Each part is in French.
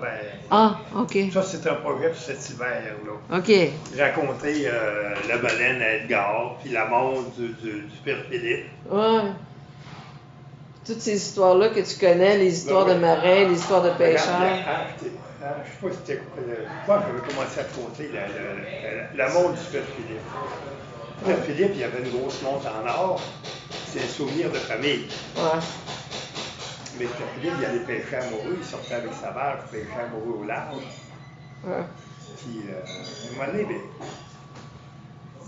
ben... Ah, OK. Ça, c'est un projet pour cet hiver-là. OK. Raconter la baleine à Edgar, puis la mort du père Philippe. Ouais. Toutes ces histoires-là que tu connais, les histoires de marins, les histoires de pêcheurs. Je sais pas si c'était quoi. Moi, j'avais commencé à te conter la mort du père Philippe. Le père Philippe, il y avait une grosse montre en or. C'est un souvenir de famille. Ouais. Mais le père Philippe, il allait pêcher amoureux. Il sortait avec sa barque, pêcher amoureux au large. Ouais. Puis, à un moment donné,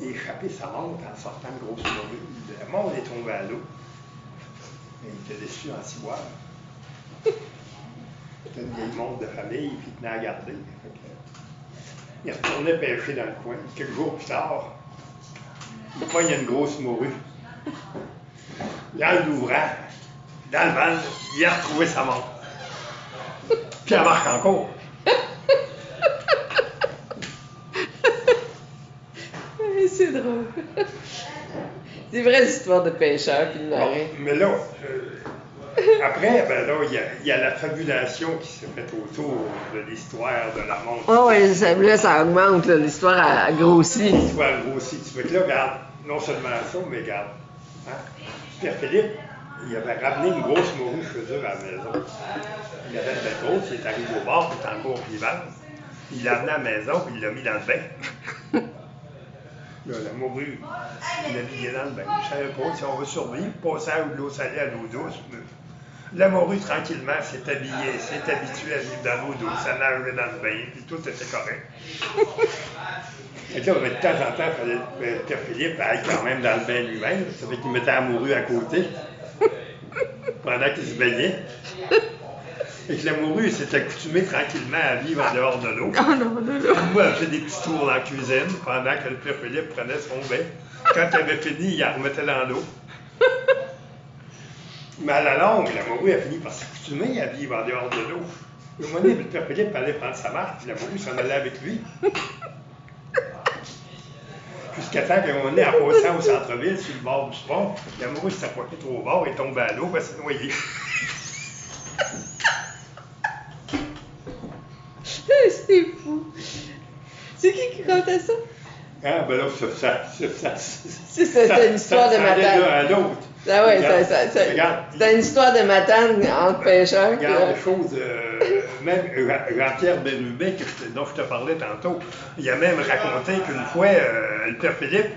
il a échappé sa montre en sortant de grosse morue. La montre est tombée à l'eau. Et il était déçu en ciboire. C'était une vieille montre de famille, puis il tenait à garder. Il retournait pêcher dans le coin. Quelques jours plus tard, il pogne une grosse morue. En l'ouvrant, dans le vent, il a retrouvé sa montre. Puis elle marche encore. C'est drôle. C'est vrai l'histoire de pêcheurs puis de marins. Bon, mais là, après, ben là, il y a la fabulation qui s'est faite autour de l'histoire de la montre. Ah oui, ça augmente, l'histoire a grossi. L'histoire grossit. Tu veux que là, regarde, non seulement ça, mais regarde. Hein? Pierre Philippe, il avait ramené une grosse morue chez eux à la maison. Il avait une belle grosse, il est arrivé au bord, il était encore vivant. Il l'a amené à la maison, puis il l'a mis dans le bain. Là, la morue, il l'a mis dans le bain. Je ne savais pas si on va survivre, passer de l'eau salée à l'eau douce. Mais la morue, tranquillement, s'est habillée, s'est habituée à vivre dans l'eau douce, à nager dans le bain, puis tout était correct. Et là, de temps en temps, il fallait que Pierre Philippe aille quand même dans le bain lui-même. Ça fait qu'il mettait la morue à côté pendant qu'il se baignait. Et que la morue s'est accoutumée tranquillement à vivre en dehors de l'eau. Oh non, non, non. Moi, elle faisait des petits tours dans la cuisine pendant que le père Philippe prenait son bain. Quand il avait fini, il la remettait dans l'eau. Mais à la longue, la morue a fini par s'accoutumer à vivre en dehors de l'eau. Au moment donné, le père Philippe allait prendre sa marque, puis la morue s'en allait avec lui. Jusqu'à temps qu'à un moment donné, en passant au centre-ville, sur le bord du pont, la morue s'est approchée trop au bord et tombée à l'eau, elle s'est noyée. C'est fou. C'est qui racontait ça? Ah, ben là, C'est une histoire de ça allait matane. d'un à l'autre. Ah ouais, Regarde, c'est une histoire de matane entre pêcheurs. Regarde les choses, même Jean-Pierre Bérubé, dont je te parlais tantôt, il a même raconté qu'une fois, le père Philippe,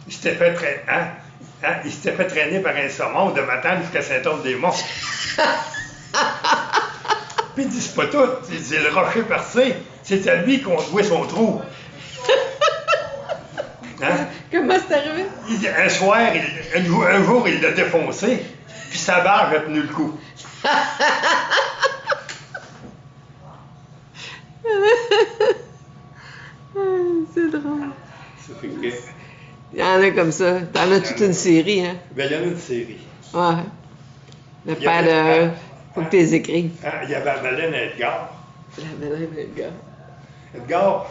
il s'était fait traîner par un saumon de Matane jusqu'à Saint-Anne-des-Monts. Puis il dit, c'est pas tout, il dit, le rocher percé, c'est à lui qu'on jouait son trou. Hein? Comment c'est arrivé? Il dit, un soir, un jour, il l'a défoncé, puis sa barge a tenu le coup. C'est drôle. Ça fait que... Il y en a comme ça. T'en as toute une série, hein? Ben, il y en a une série. Ouais. Le père de... Faut que tu les écrives. Ah, il y avait la baleine à Edgar. La baleine Edgar. Edgar.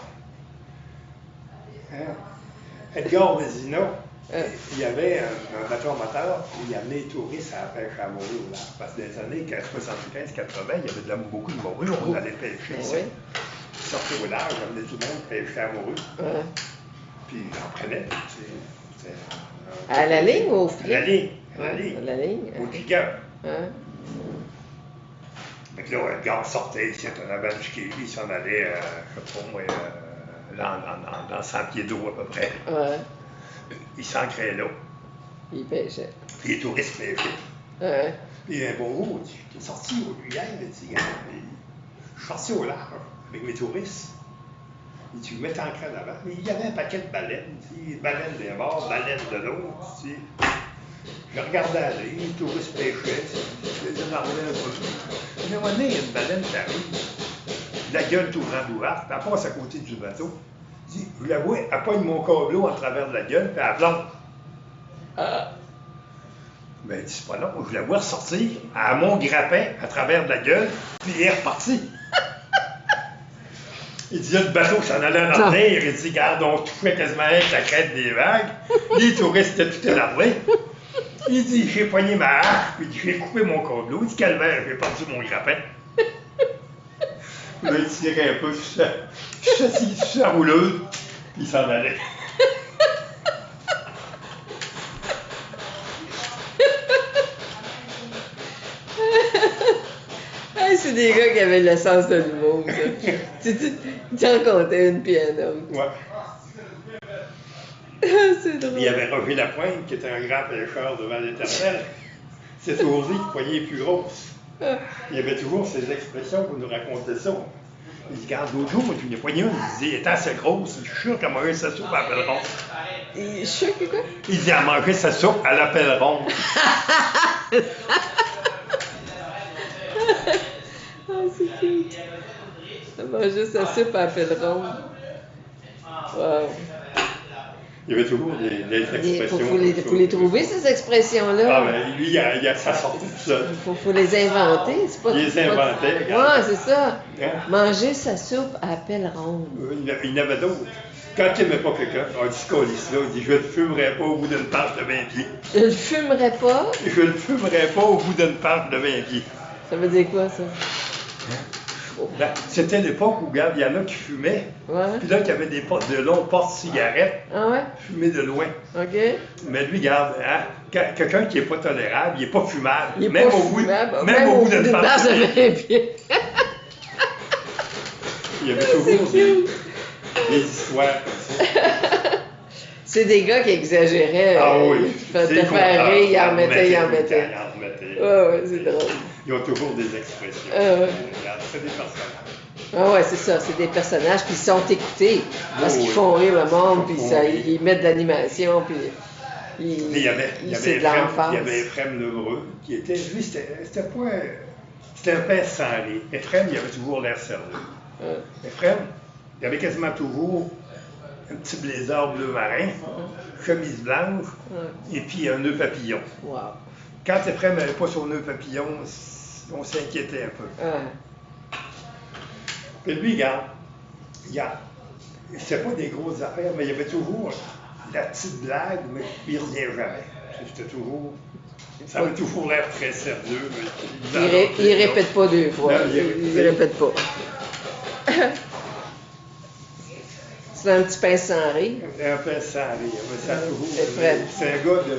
Hein? Edgar Vézina. Il y avait un bateau moteur, il amenait les touristes à la pêche à morue au large. Parce que dans les années 75-80, il y avait beaucoup de morue, on allait pêcher ici. Oui. Ils sortaient au large, amenaient tout le monde pêcher à morue. Ouais. Puis j'en prenais. À la ligne ou au filet? À la ligne. À la Ouais, ligne. à la ligne. Au gigant. Hein? Fait que là, Edgar sortait ici, on avait un ski, il s'en allait, je sais pas moi, dans 100 pieds d'eau à peu près. Ouais. Il s'ancrait là. Il pêchait. Puis les touristes pêchaient. Ouais. Puis un bon jour, il est sorti hier, il dit, je suis sorti au large avec mes touristes. Il dit, je mets ancré en avant. Mais il y avait un paquet de baleines, il dit, baleines d'un bord, baleines de l'autre. Je regardais aller, les touristes pêchaient, je les énervais un peu. Mais à un moment donné, il y a une baleine qui arrive, la gueule tout grande ouverte, puis elle passe à côté du bateau. Il dit, je la vois, elle pogne mon câbleau en travers de la gueule, puis elle plonge. Ben, il dit, c'est pas long, je la vois ressortir à mon grappin à travers de la gueule, puis elle est repartie. Il dit, il y a le bateau qui s'en allait en terre, il dit, regarde, on touchait quasiment avec la crête des vagues, les touristes étaient tout énervés. Il dit, j'ai poigné ma hache, puis j'ai coupé mon câbleau. Il dit, calvaire, j'ai perdu mon grappin. Là, il tirait un peu sur sa rouleuse, puis il s'en allait. Ah, c'est des gars qui avaient le sens de l'humour, ça. Tu en comptais une puis un autre. Ouais. C'est drôle. Il y avait Roger Lapointe, qui était un grand pêcheur devant l'Éternel. C'est toujours lui qui poignait les plus grosses. Il y avait toujours ces expressions pour nous raconter ça. Il dit, regarde, l'autre jour, il y a poigné une, il dit, elle est assez grosse, je suis sûr qu'elle mangeait sa soupe à la pelle ronde. Je suis sûr que quoi? Il dit, elle mangeait sa soupe à la pelle ronde. Ah, c'est cute. Elle mangeait sa soupe à la pelle ronde. Wow. Il y avait toujours des expressions. Il faut les trouver, ces expressions-là. Ah, ben, lui, ça sortait tout seul. Il faut les inventer. C'est pas, Il les inventait, regarde. Ouais, c'est ça. Hein? Manger sa soupe à la pelle ronde. Il y en avait d'autres. Quand il n'aimait pas quelqu'un, on dit ce colis-là, il dit, je ne le fumerai pas au bout d'une page de 20 pieds. Je le fumerais pas. Je ne le fumerai pas au bout d'une page de 20 pieds. Ça veut dire quoi, ça? Ben, c'était l'époque où, regarde, il y en a qui fumaient. Ouais. Puis là, il y avait de longs porte-cigarettes. Ah ouais? Fumer de loin. OK. Mais lui, regarde, hein, quelqu'un qui n'est pas tolérable, il n'est pas fumable. Il est pas fumable. Même au bout d'une page de 20 pieds. Il y avait toujours des histoires comme ça. C'est des gars qui exagéraient. Ah oui. Te faire rire, ils en mettaient. Ils en remettaient. Ouais, c'est drôle. Ils ont toujours des expressions. Ouais. Regarde, c'est des personnages. Ah ouais, c'est ça, c'est des personnages qui sont écoutés parce qu'ils font rire le monde, puis ils mettent de l'animation, puis il y avait Ephrem Lebreu, qui était, lui, c'était pas c'était un père sans rire. Ephrem, il avait toujours l'air sérieux. Ephrem, il avait quasiment toujours un petit blazer bleu marin, chemise blanche, et puis un nœud papillon. Wow. Quand Ephrem n'avait pas son nœud papillon, on s'inquiétait un peu. Et lui, regarde, c'était pas des grosses affaires, mais il y avait toujours la petite blague, mais il ne revient jamais. C'était toujours. Ça avait toujours l'air très sérieux. Il répète pas deux fois. Il répète pas. C'est un petit pince sans rire. Un pince sans rire. Mais ça a toujours. C'est un gars de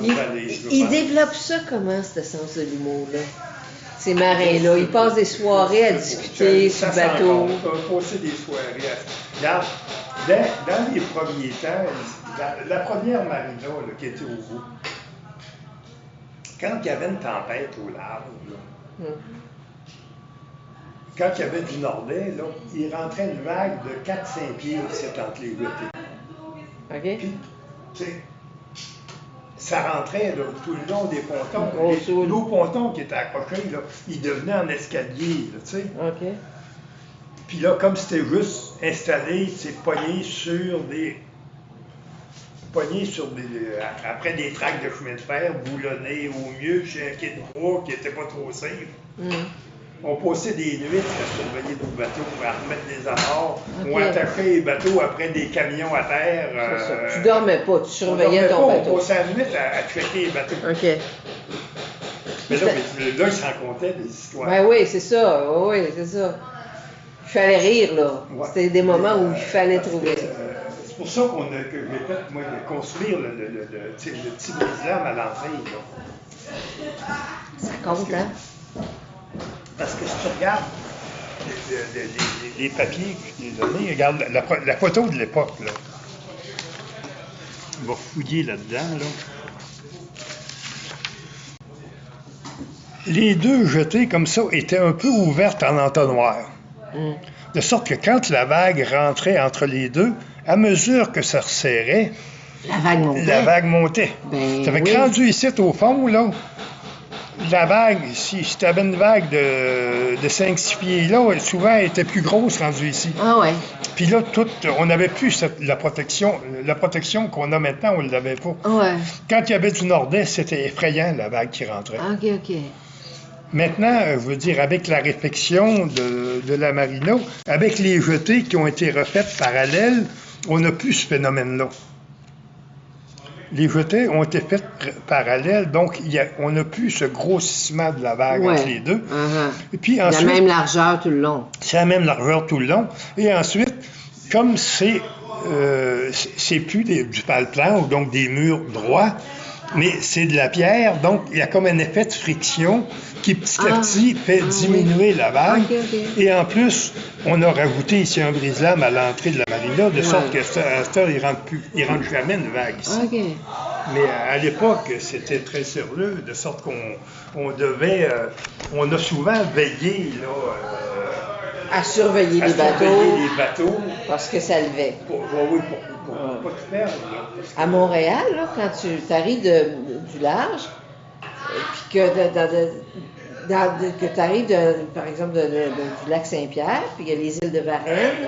il développe ça comment, ce sens de l'humour-là? Ces marins-là, ils passent des soirées à discuter sur le bateau. On peut passer des soirées à... Regarde, dans les premiers temps, la première marina là, qui était au bout, quand il y avait une tempête au large, là, quand il y avait du nordais, là, il rentrait une vague de 4-5 pieds aussi entre les huit. OK. Puis, tu sais, ça rentrait là, tout le long des pontons. L'eau ponton qui était accroché, là, il devenait en escalier, tu sais. OK. Puis là, comme c'était juste installé, c'est pogné sur des... après des tracts de chemin de fer, boulonnés au mieux chez un quai de bois qui n'était pas trop safe. On passait des nuits à surveiller nos bateaux, à remettre des amarres, ou attacher les bateaux après des camions à terre. C'est ça. Tu dormais pas, tu surveillais ton bateau. On passait la nuit à checker les bateaux. OK. Mais là, il s'en comptait des histoires. Ben oui, c'est ça. Oui, c'est ça. Il fallait rire, là. Ouais. C'était des moments où il fallait trouver. C'est pour ça que j'ai fait, moi, construire le petit brise-lames à l'entrée. Ça compte, hein? Parce que si tu regardes les papiers que je t'ai donnés, regarde la photo de l'époque, là. On va fouiller là-dedans, là. Les deux jetées comme ça étaient un peu ouvertes en entonnoir. De sorte que quand la vague rentrait entre les deux, à mesure que ça resserrait, la vague montait. Ben, ça fait que rendu ici au fond, là, la vague, si tu avais une vague de 5-6 pieds là, souvent elle était plus grosse rendue ici. Ah ouais. Puis là, on n'avait plus la protection qu'on a maintenant, on ne l'avait pas. Ouais. Quand il y avait du nord-est, c'était effrayant la vague qui rentrait. OK. Maintenant, je veux dire, avec la réfection de la marina, avec les jetées qui ont été refaites parallèles, on n'a plus ce phénomène-là. les jetées ont été faites parallèles, donc on n'a plus ce grossissement de la vague entre les deux. Et puis ensuite, la même largeur tout le long. C'est la même largeur tout le long. Et ensuite, comme c'est plus du palplan, ou donc des murs droits, mais c'est de la pierre, donc il y a comme un effet de friction qui petit à petit fait diminuer la vague. Et en plus, on a rajouté ici un brise-lames à l'entrée de la marina, de sorte qu'à cette heure, il ne rentre jamais une vague ici. Mais à l'époque, c'était très sérieux, de sorte qu'on devait, on a souvent veillé là, à surveiller les bateaux. Parce que ça levait. Pour pas tout perdre. À Montréal, là, quand tu arrives du large, puis que tu arrives, par exemple, du lac Saint-Pierre, puis il y a les îles de Varennes,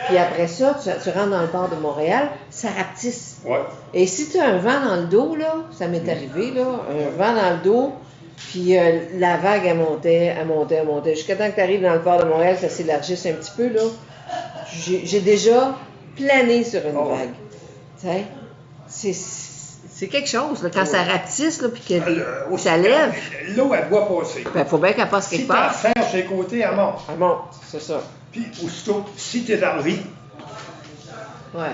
puis après ça, tu rentres dans le port de Montréal, ça rapetisse. Ouais. Et si tu as un vent dans le dos, là, ça m'est arrivé, là, un vent dans le dos, puis la vague, elle montait. Jusqu'à temps que tu arrives dans le port de Montréal, ça s'élargisse un petit peu, là. J'ai déjà plané sur une vague. Tu sais, c'est quelque chose, là, quand ça rapetisse, là, puis que ça lève. L'eau, elle doit passer. Il faut bien qu'elle passe quelque part. Si tu serres ses côtés, elle monte. Elle monte, c'est ça. Puis, aussitôt, si tu es dans le riz,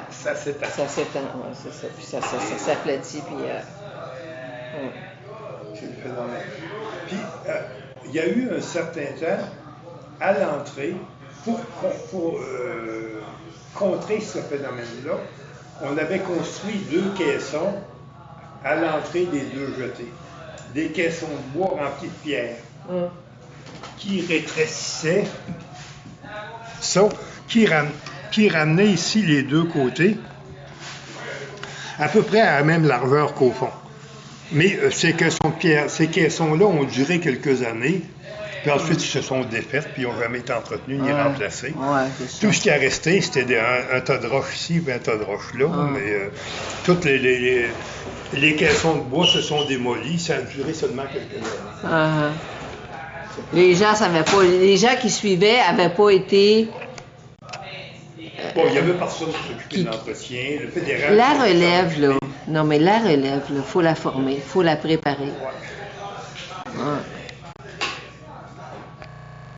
ça s'étend. Ça s'étend, c'est ça. Puis ça s'aplatit, puis... C'est le phénomène. Puis, il y a eu un certain temps, à l'entrée, pour contrer ce phénomène-là, on avait construit 2 caissons à l'entrée des 2 jetées. Des caissons de bois remplis de pierre, qui rétrécissaient, qui ramenaient ici les 2 côtés, à peu près à la même largeur qu'au fond. Mais ces caissons de pierre, ces caissons-là ont duré quelques années, puis ensuite ils se sont défaits, puis ils n'ont jamais été entretenus ni remplacés. Tout ce qui a resté, c'était un tas de roches ici, puis un tas de roches là, mais toutes les caissons de bois se sont démolis, ça a duré seulement quelques années. Les gens savaient pas, les gens qui suivaient n'avaient pas été... Bon, il y avait personne pour s'occuper de l'entretien, le fédéral... La relève, là, non mais la relève, il faut la former, il faut la préparer.